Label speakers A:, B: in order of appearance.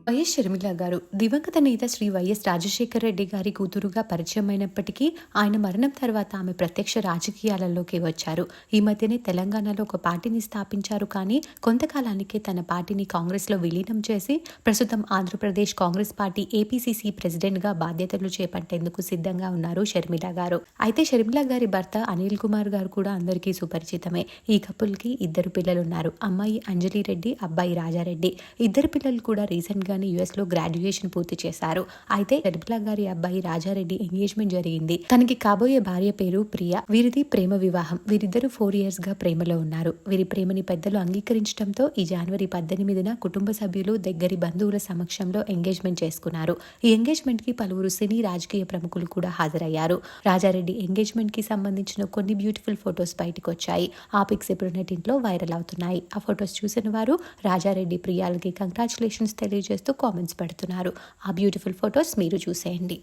A: YS Sharmila గారు దివంగత నేత శ్రీ వైఎస్ రాజశేఖర రెడ్డి గారి కూతురుగా పరిచయం అయినప్పటికీ ఆయన మరణం తర్వాత ఆమె ప్రత్యక్ష రాజకీయాలలోకి వచ్చారు. ఈ మధ్యనే తెలంగాణలో ఒక పార్టీని స్థాపించారు. కానీ కొంతకాలానికే తన పార్టీని కాంగ్రెస్లో విలీనం చేసి ప్రస్తుతం ఆంధ్రప్రదేశ్ కాంగ్రెస్ పార్టీ ఏపీసీసీ ప్రెసిడెంట్గా బాధ్యతలు చేపట్టేందుకు సిద్ధంగా ఉన్నారు షర్మిల గారు. అయితే షర్మిల గారి భర్త అనిల్ కుమార్ గారు కూడా అందరికీ సుపరిచితమే. ఈ కపుల్కి ఇద్దరు పిల్లలున్నారు. అమ్మాయి అంజలి రెడ్డి, అబ్బాయి రాజారెడ్డి. ఇద్దరు పిల్లలు కూడా రీసెంట్ గా యుఎస్ లో గ్రాడ్యుయేషన్ పూర్తి చేశారు. అయితే షర్మిల గారి అబ్బాయి రాజారెడ్డి ఎంగేజ్మెంట్ జరిగింది. తనకి కాబోయే భార్య పేరు ప్రియా. వీరిది ప్రేమ వివాహం. వీరిద్దరు 4 years గా ప్రేమలో ఉన్నారు. వీరి ప్రేమని పెద్దలు అంగీకరించడంతో ఈ జనవరి 18న కుటుంబ సభ్యులు, దగ్గరి బంధువుల సమక్షంలో ఎంగేజ్మెంట్ చేసుకున్నారు. ఈ ఎంగేజ్మెంట్ కి పలువురు సినీ రాజకీయ ప్రముఖులు కూడా హాజరయ్యారు. రాజారెడ్డి ఎంగేజ్మెంట్ కి సంబంధించిన కొన్ని బ్యూటిఫుల్ ఫొటోస్ బయటకు వచ్చాయి. ఆ పిక్స్ ఇప్పుడు నెట్టింట్లో వైరల్ అవుతున్నాయి. ఆ ఫొటోస్ చూసిన వారు రాజారెడ్డి ప్రియాలకి కంగ్రాచులేషన్స్ తెలియజేస్తూ కామెంట్స్ పెడుతున్నారు. ఆ బ్యూటిఫుల్ ఫొటోస్ మీరు చూసేయండి.